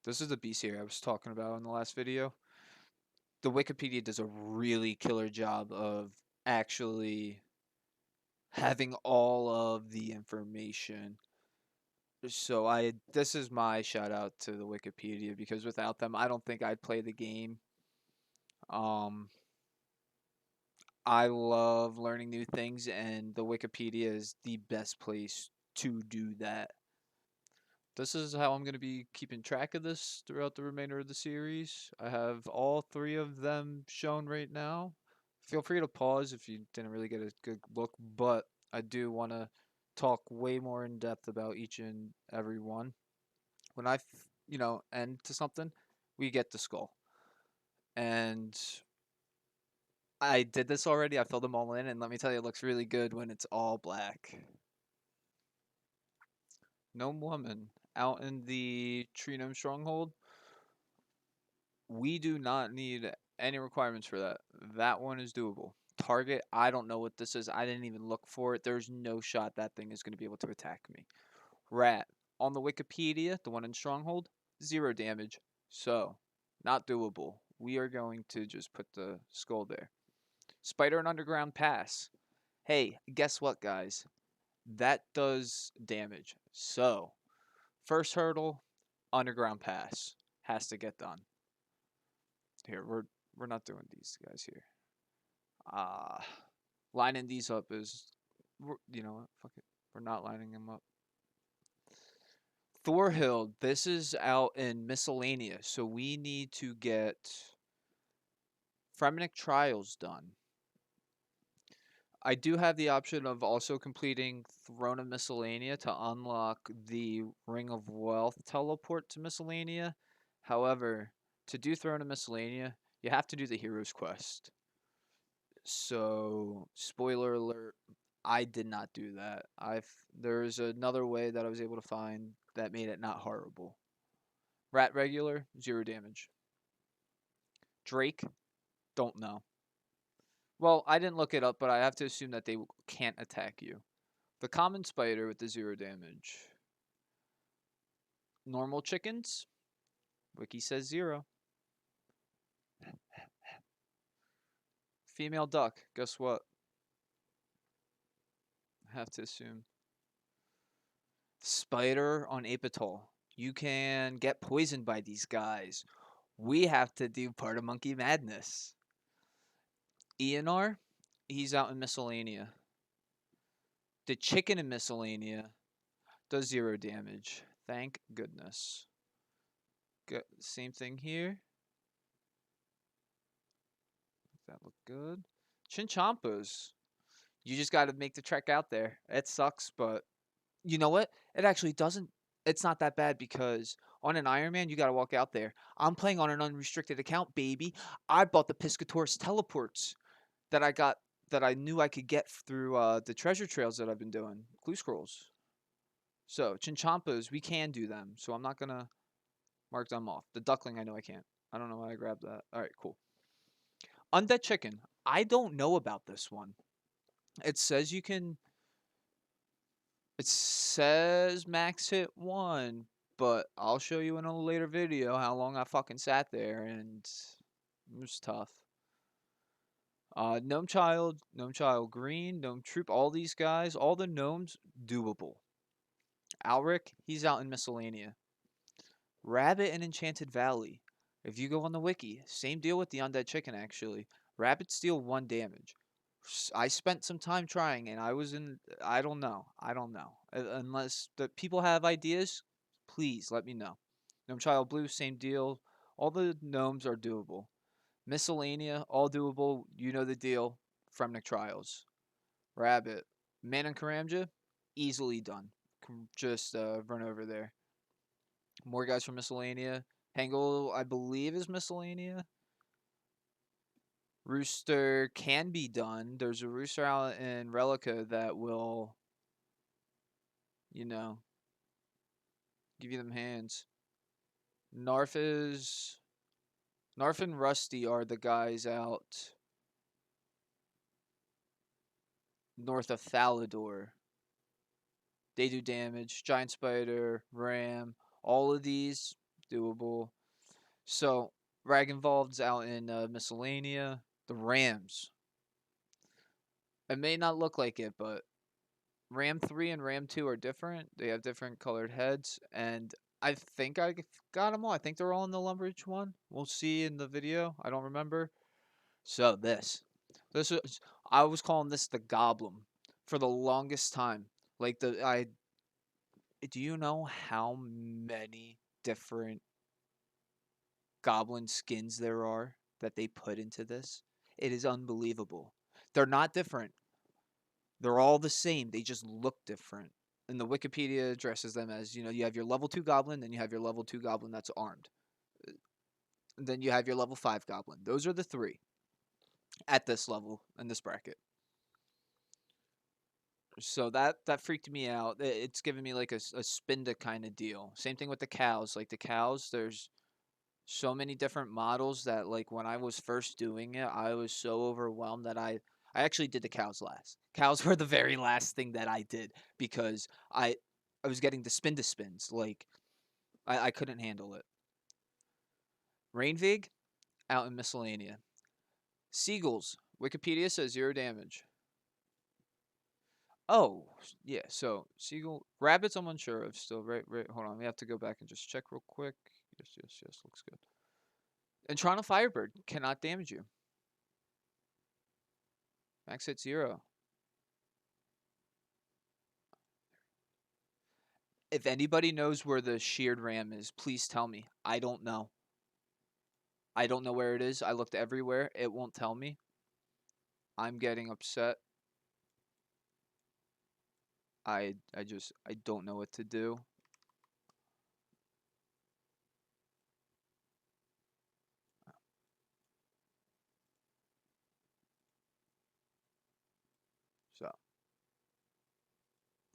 This is the Bestiary I was talking about in the last video. The Wikipedia does a really killer job of actually having all of the information. So this is my shout out to the Wikipedia because without them I don't think I'd play the game. Um I love learning new things and the Wikipedia is the best place to do that. This is how I'm going to be keeping track of this throughout the remainder of the series. I have all three of them shown right now. Feel free to pause if you didn't really get a good look, but I do want to talk way more in depth about each and every one. When end to something, we get the skull. And I did this already. I filled them all in, and let me tell you, it looks really good when it's all black. Gnome woman out in the tree gnome stronghold. We do not need any requirements for that. That one is doable. Target, I don't know what this is. I didn't even look for it. There's no shot that thing is going to be able to attack me. Rat, on the Wikipedia, the one in Stronghold, 0 damage. So, not doable. We are going to just put the skull there. Spider and Underground Pass. Hey, guess what, guys? That does damage. So, first hurdle, Underground Pass. Has to get done. Here, we're not doing these guys here. Lining these up is, you know what? Fuck it. We're not lining them up. Thorhild, this is out in miscellaneous, so we need to get Fremmenik Trials done. I do have the option of also completing Throne of Miscellanea to unlock the Ring of Wealth teleport to Miscellanea. However, to do Throne of Miscellanea, you have to do the Hero's Quest. So, spoiler alert, I did not do that. There's another way that I was able to find that made it not horrible. Rat regular, 0 damage. Drake, don't know. Well, I didn't look it up, but I have to assume that they can't attack you. The common spider with the 0 damage. Normal chickens, wiki says 0. Female duck, guess what? I have to assume. Spider on Apatol. You can get poisoned by these guys. We have to do part of Monkey Madness. ENR, he's out in Miscellanea. The chicken in Miscellanea does 0 damage. Thank goodness. Same thing here. That look good. Chinchompas. You just got to make the trek out there. It sucks, but you know what? It actually doesn't. It's not that bad because on an Iron Man, you got to walk out there. I'm playing on an unrestricted account, baby. I bought the Piscator's teleports that I got that I knew I could get through the treasure trails that I've been doing, clue scrolls. So Chinchompas, we can do them. So I'm not gonna mark them off. The duckling, I know I can't. I don't know why I grabbed that. All right, cool. Undead chicken. I don't know about this one. It says you can. It says max hit 1, but I'll show you in a later video how long I fucking sat there, and it was tough. Gnome Child Green, Gnome Troop, all these guys, all the gnomes, doable. Alric, he's out in Miscellanea. Rabbit in Enchanted Valley. If you go on the wiki, same deal with the undead chicken actually. Rabbits deal 1 damage. I spent some time trying and I don't know. Unless the people have ideas, please let me know. Gnome Child Blue, same deal. All the gnomes are doable. Miscellanea, all doable. You know the deal. Fremmenik Trials. Rabbit. Man and Karamja, easily done. Just run over there. More guys from Miscellanea. Hangul, I believe, is Miscellanea. Rooster can be done. There's a rooster out in Relica that will, you know, give you them hands. Narf and Rusty are the guys out north of Thalador. They do damage. Giant Spider, Ram, all of these doable. So, Ragnvald's out in Miscellanea. The Rams. It may not look like it, but Ram 3 and Ram 2 are different. They have different colored heads, and I think I got them all. I think they're all in the Lumbridge one. We'll see in the video. I don't remember. So this was I was calling this the Goblin for the longest time. Like do you know how many different Goblin skins there are that they put into this? It is unbelievable. They're not different. They're all the same. They just look different. And the Wikipedia addresses them as, you have your level 2 goblin, then you have your level 2 goblin that's armed. Then you have your level 5 goblin. Those are the three at this level in this bracket. So that freaked me out. It's giving me like a Spinda kind of deal. Same thing with the cows. Like the cows, there's so many different models that like when I was first doing it, I was so overwhelmed that I actually did the cows last. Cows were the very last thing that I did because I was getting the spins. Like I couldn't handle it. Rainvig out in Miscellanea. Seagulls. Wikipedia says 0 damage. Oh, yeah. So seagull, rabbits. I'm unsure of still. Right. Hold on. We have to go back and just check real quick. Yes. Looks good. And Toronto Firebird cannot damage you. Max hit 0. If anybody knows where the sheared ram is, please tell me. I don't know. I don't know where it is. I looked everywhere. It won't tell me. I'm getting upset. I don't know what to do. So,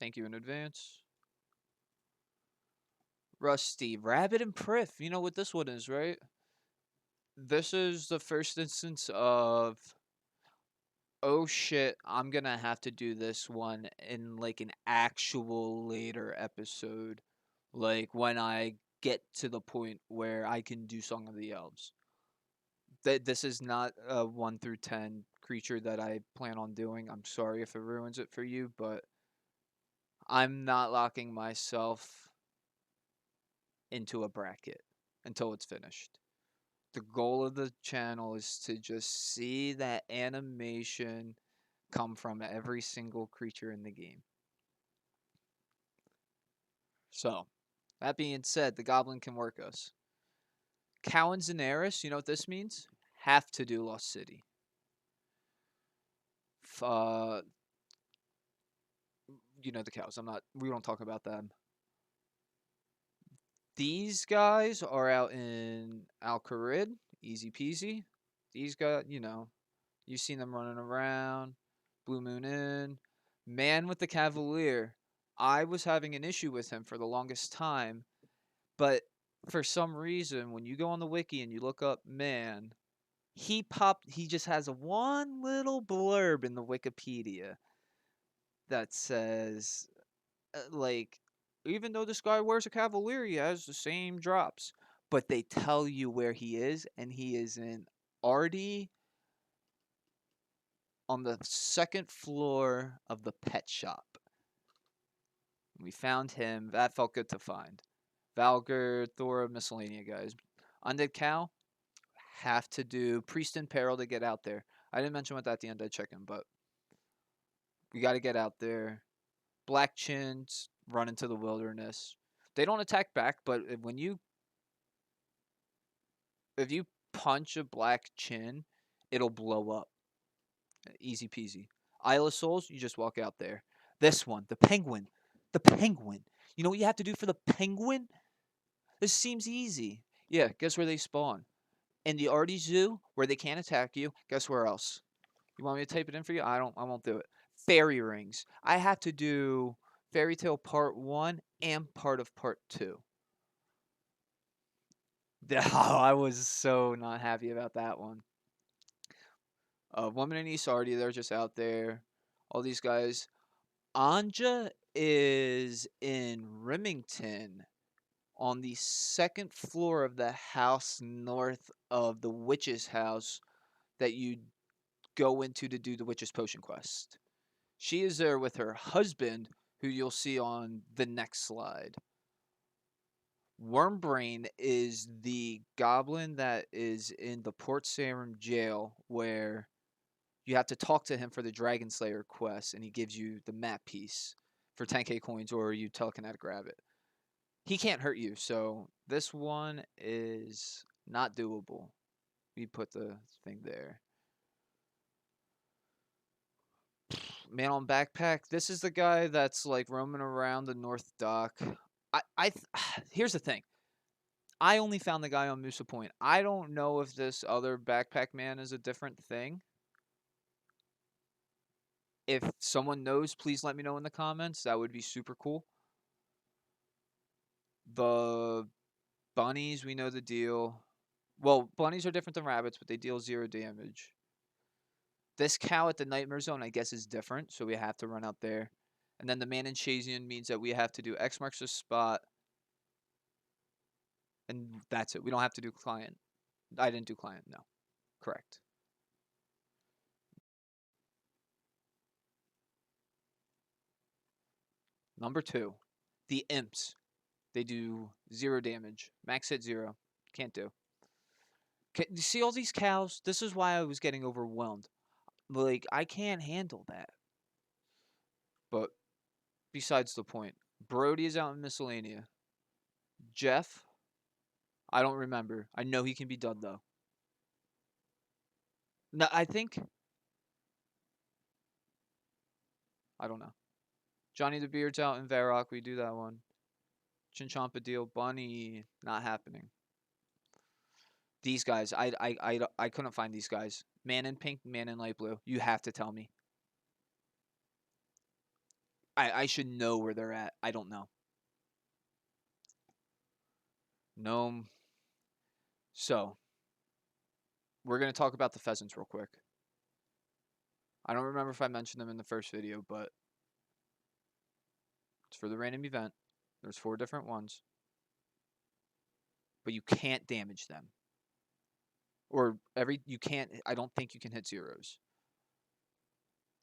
thank you in advance. Rusty, Rabbit, and Priff. You know what this one is, right? This is the first instance of, oh shit, I'm gonna have to do this one in like an actual later episode. Like when I get to the point where I can do Song of the Elves. This is not a 1 through 10 creature that I plan on doing. I'm sorry if it ruins it for you, but I'm not locking myself into a bracket until it's finished. The goal of the channel is to just see that animation come from every single creature in the game. So, that being said, the Goblin can work us. Cow and Daenerys, you know what this means? Have to do Lost City. Uh, the cows. We don't talk about them. These guys are out in Al Kharid, easy peasy. These guys, you've seen them running around. Blue Moon Inn. Man with the Cavalier. I was having an issue with him for the longest time, but for some reason, when you go on the wiki and you look up Man, he just has one little blurb in the Wikipedia that says, like, even though this guy wears a Cavalier, he has the same drops. But they tell you where he is, and he is in Artie on the second floor of the pet shop. We found him. That felt good to find. Valgur, Thora, Miscellanea guys. Undead Cow, have to do Priest and Peril to get out there. I didn't mention what that the Undead Chicken, but we got to get out there. Black Chins, run into the wilderness. They don't attack back, but if you punch a Black Chin, it'll blow up. Easy peasy. Isle of Souls, you just walk out there. This one, the Penguin. The Penguin. You know what you have to do for the Penguin? This seems easy. Yeah, guess where they spawn? In the Artie Zoo, where they can't attack you. Guess where else? You want me to type it in for you? I won't do it. Fairy rings. I have to do Fairy Tale Part 1 and part of Part 2. Oh, I was so not happy about that one. Woman in East Artie, they're just out there. All these guys. Anja is in Remington on the second floor of the house north of the witch's house that you go into to do the witch's potion quest. She is there with her husband, who you'll see on the next slide. Wormbrain is the goblin that is in the Port Sarum jail, where you have to talk to him for the Dragon Slayer quest, and he gives you the map piece for 10k coins, or you telekinetic grab it. He can't hurt you, so this one is not doable. We put the thing there. Man on backpack. This is the guy that's like roaming around the North Dock. Here's the thing. I only found the guy on Musa Point. I don't know if this other backpack man is a different thing. If someone knows, please let me know in the comments. That would be super cool. The bunnies, we know the deal. Well, bunnies are different than rabbits, but they deal 0 damage. This cow at the Nightmare Zone, I guess, is different, so we have to run out there. And then the man in Shazian means that we have to do X marks the spot. And that's it. We don't have to do client. I didn't do client, no. Correct. Number 2, the imps. They do 0 damage. Max hit 0. Can't do. You see all these cows? This is why I was getting overwhelmed. Like, I can't handle that. But besides the point. Brody is out in Miscellanea. Jeff, I don't remember. I know he can be done, though. No, I think... I don't know. Johnny the Beard's out in Varrock. We do that one. Chinchompadil, Bunny, not happening. These guys, I couldn't find these guys. Man in pink, man in light blue. You have to tell me. I should know where they're at. I don't know. Gnome. So, we're going to talk about the pheasants real quick. I don't remember if I mentioned them in the first video, but it's for the random event. There's 4 different ones. But you can't damage them. Or you can't, I don't think you can hit 0s.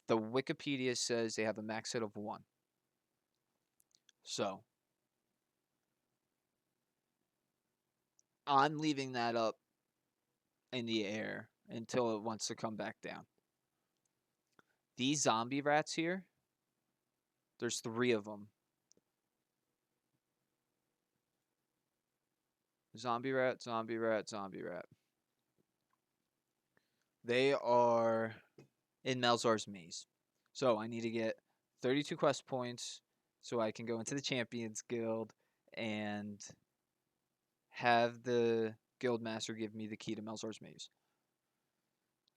The Wikipedia says they have a max hit of 1. So, I'm leaving that up in the air until it wants to come back down. These zombie rats here, there's 3 of them. Zombie rat, zombie rat, zombie rat. They are in Melzar's maze. So I need to get 32 quest points so I can go into the Champions Guild and have the guild master give me the key to Melzar's maze.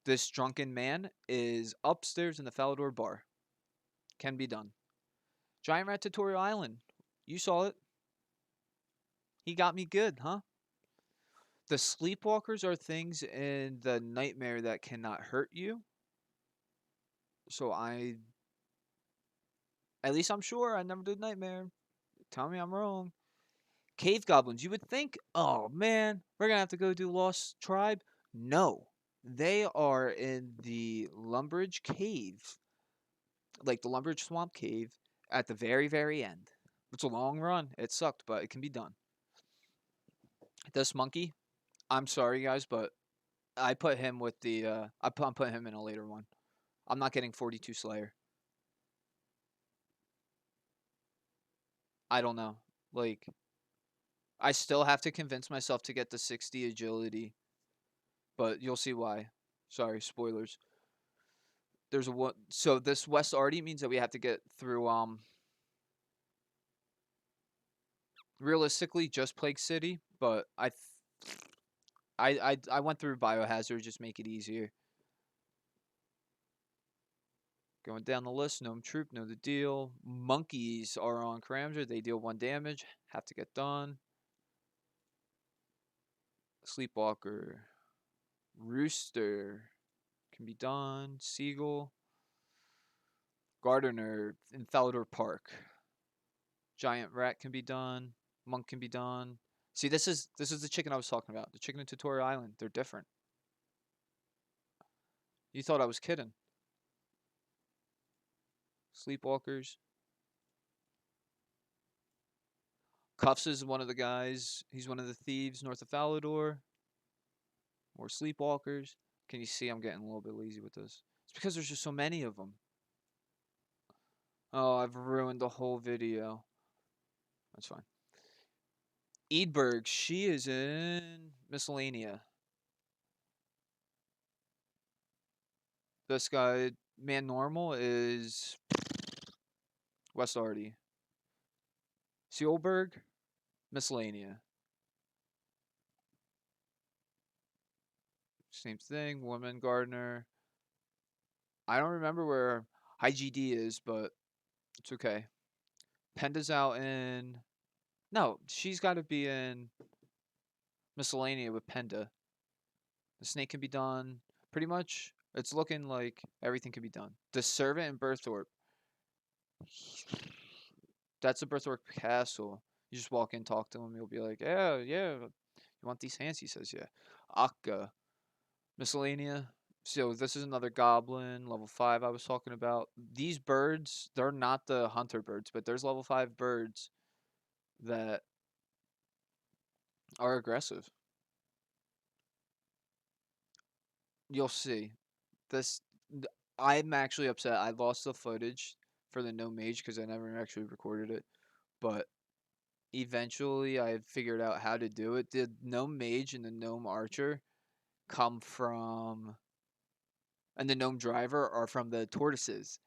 This drunken man is upstairs in the Falador bar. Can be done. Giant Rat Tutorial Island. You saw it. He got me good, huh? The Sleepwalkers are things in the Nightmare that cannot hurt you. So at least I'm sure I never did Nightmare. Tell me I'm wrong. Cave Goblins. You would think, oh man, we're going to have to go do Lost Tribe. No. They are in the Lumbridge Cave. Like the Lumbridge Swamp Cave at the very, very end. It's a long run. It sucked, but it can be done. This monkey, I'm sorry guys, but I put him with the I'm putting him in a later one. I'm not getting 42 Slayer. I don't know. Like, I still have to convince myself to get the 60 agility, but you'll see why. Sorry, spoilers. There's a one. So this West Arty means that we have to get through realistically just Plague City, but I went through Biohazard, just make it easier. Going down the list, Gnome Troop, know the deal. Monkeys are on Caramdra, they deal 1 damage, have to get done. Sleepwalker, Rooster can be done. Seagull, Gardener in Falador Park. Giant Rat can be done. Monk can be done. See, this is the chicken I was talking about. The chicken in Tutorial Island. They're different. You thought I was kidding. Sleepwalkers. Cuffs is one of the guys. He's one of the thieves north of Falador. More sleepwalkers. Can you see I'm getting a little bit lazy with this? It's because there's just so many of them. Oh, I've ruined the whole video. That's fine. Edberg, she is in Miscellanea. This guy, Man Normal, is West Arty. Sealberg, Miscellanea. Same thing. Woman Gardener. I don't remember where IGD is, but it's okay. Penda's out in. No, she's got to be in Miscellanea with Penda. The snake can be done. Pretty much, it's looking like everything can be done. The servant in Berthorpe. That's a Berthorpe Castle. You just walk in, talk to him. You'll be like, yeah, yeah. You want these hands? He says, yeah. Akka. Miscellanea. So this is another goblin, level 5 I was talking about. These birds, they're not the hunter birds, but there's level 5 birds that are aggressive. You'll see. This I'm actually upset. I lost the footage for the Gnome Mage because I never actually recorded it. But eventually I figured out how to do it. The Gnome Mage and the Gnome Archer come from and the Gnome Driver are from the tortoises.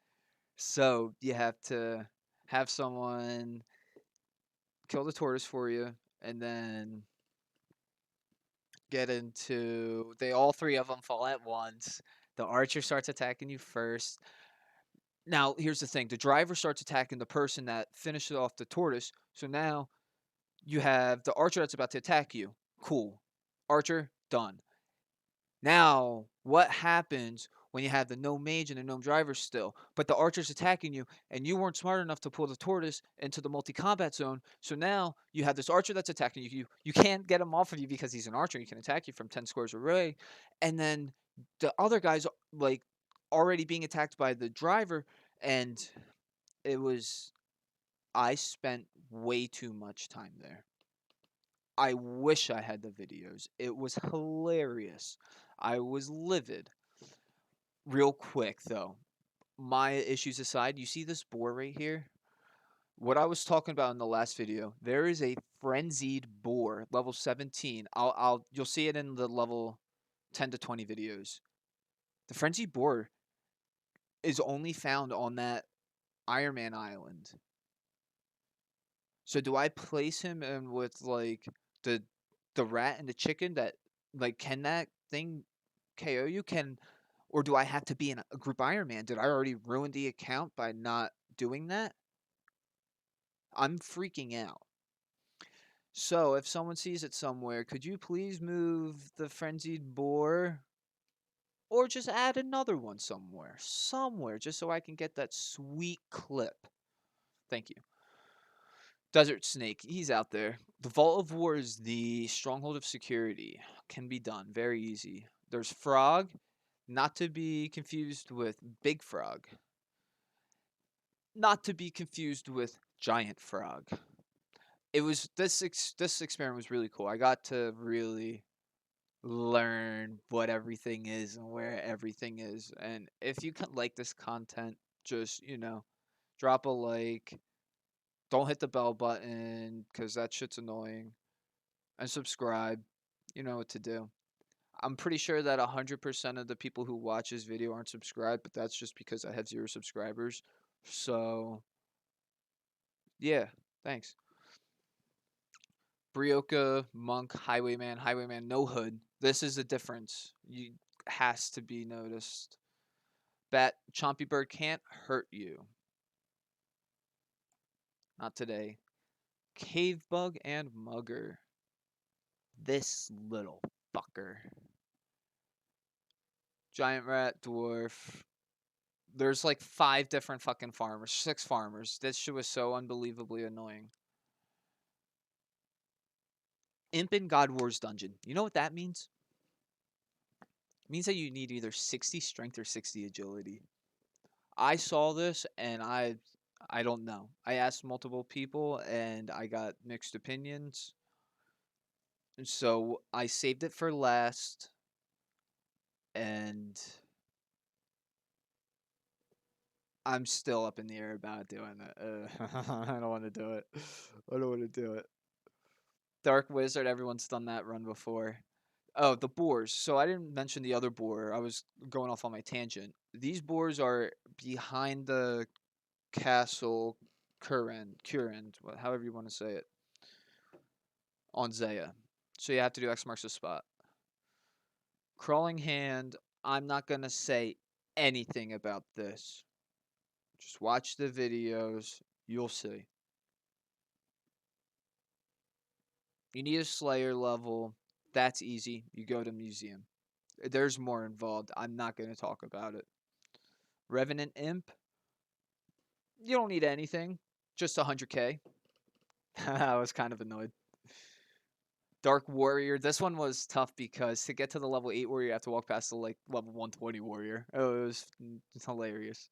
So you have to have someone kill the tortoise for you, and then get into. They all three of them fall at once. The archer starts attacking you first. Now here's the thing: the driver starts attacking the person that finishes off the tortoise. So now you have the archer that's about to attack you. Cool, archer done. Now, what happens when you have the gnome mage and the gnome driver still, but the archer's attacking you, and you weren't smart enough to pull the tortoise into the multi-combat zone? So now you have this archer that's attacking you. You can't get him off of you because he's an archer. He can attack you from 10 squares away, and then the other guy's like already being attacked by the driver, and it was. I spent way too much time there. I wish I had the videos. It was hilarious. I was livid. Real quick though, my issues aside, you see this boar right here? What I was talking about in the last video, there is a frenzied boar, level 17. You'll see it in the level 10 to 20 videos. The frenzied boar is only found on that Iron Man Island. So do I place him in with like the rat and the chicken that like can that thing KO you? Or do I have to be in a group Iron Man? Did I already ruin the account by not doing that? I'm freaking out. So if someone sees it somewhere, could you please move the frenzied boar? Or just add another one somewhere. Somewhere, just so I can get that sweet clip. Thank you. Desert Snake, he's out there. The Vault of War is the stronghold of security. Can be done. Very easy. There's Frog, not to be confused with Big Frog. Not to be confused with Giant Frog. It was this experiment was really cool. I got to really learn what everything is and where everything is. And if you like this content, just, drop a like. Don't hit the bell button because that shit's annoying. And subscribe. You know what to do. I'm pretty sure that 100% of the people who watch this video aren't subscribed, but that's just because I have 0 subscribers. So, yeah, thanks. Brioka, Monk, Highwayman, no hood. This is the difference. You has to be noticed. Bat, Chompy Bird can't hurt you. Not today. Cave Bug and Mugger. This little fucker. Giant Rat, Dwarf. There's like 5 different fucking farmers. 6 farmers. This shit was so unbelievably annoying. Imp in God Wars dungeon. You know what that means? It means that you need either 60 strength or 60 agility. I saw this and I don't know. I asked multiple people and I got mixed opinions. And so I saved it for last and I'm still up in the air about doing it. I don't want to do it. I don't want to do it. Dark Wizard, everyone's done that run before. Oh, the boars. So I didn't mention the other boar. I was going off on my tangent. These boars are behind the castle Current, however you want to say it, on Zaya. So you have to do X marks the spot. Crawling hand, I'm not going to say anything about this. Just watch the videos. You'll see. You need a Slayer level. That's easy. You go to museum. There's more involved. I'm not going to talk about it. Revenant Imp. You don't need anything. Just 100k. I was kind of annoyed. Dark Warrior. This one was tough because to get to the level 8 warrior, you have to walk past the like level 120 warrior. Oh, it was hilarious.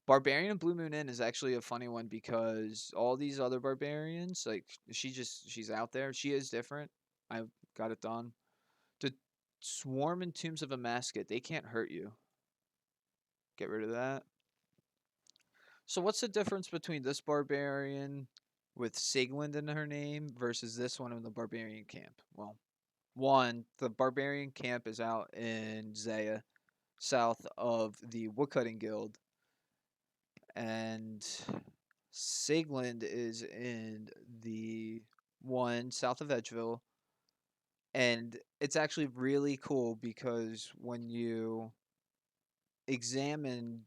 Barbarian and Blue Moon Inn is actually a funny one because all these other barbarians, like she's out there. She is different. I got it done. The Swarm and Tombs of a Masket, they can't hurt you. Get rid of that. So what's the difference between this barbarian with Sigmund in her name versus this one in the barbarian camp? Well, one, the barbarian camp is out in Zaya, south of the woodcutting guild, and Sigmund is in the one south of Edgeville. And it's actually really cool because when you examine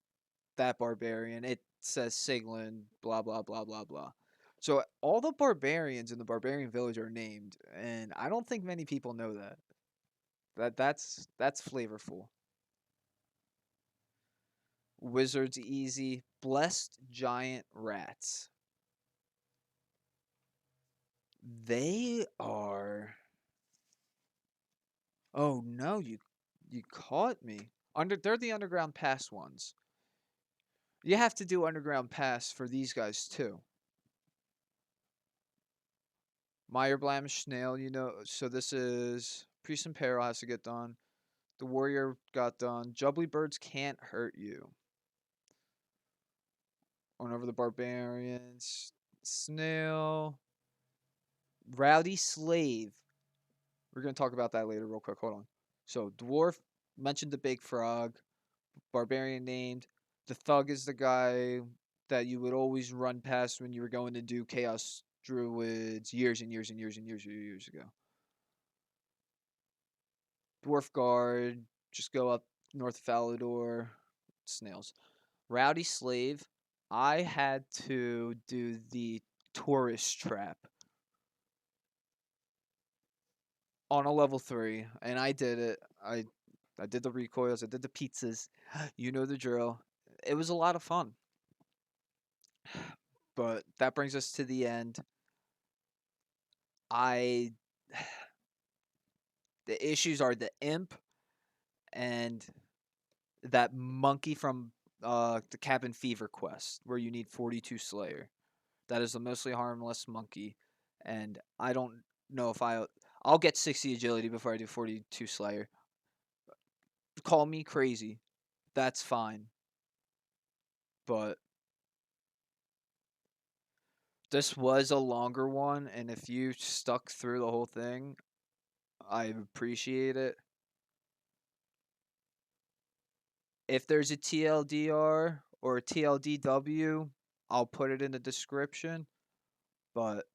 that barbarian, it says Sigmund, blah blah blah blah blah. So all the barbarians in the barbarian village are named, and I don't think many people know that. That's flavorful. Wizards easy. Blessed giant rats. They are. Oh no, you caught me. They're the underground pass ones. You have to do underground pass for these guys too. Meyerblam Snail, so this is Priest and Peril has to get done. The Warrior got done. Jubbly Birds can't hurt you. On over the Barbarians. Snail. Rowdy Slave. We're going to talk about that later real quick. Hold on. So, Dwarf mentioned the Big Frog. Barbarian named. The Thug is the guy that you would always run past when you were going to do Chaos Druids years and years and years and years ago. Dwarf Guard, just go up north of Falador. Snails. Rowdy Slave, I had to do the tourist trap on a level 3, and I did it. I did the recoils, I did the pizzas. You know the drill. It was a lot of fun. But that brings us to the end. I the issues are the imp and that monkey from the Cabin Fever quest where you need 42 Slayer. That is the mostly harmless monkey, and I don't know if I'll get 60 agility before I do 42 Slayer. Call me crazy. That's fine. But this was a longer one, and if you stuck through the whole thing, I appreciate it. If there's a TLDR or a TLDW, I'll put it in the description. But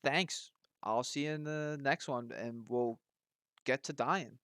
thanks. I'll see you in the next one, and we'll get to dying.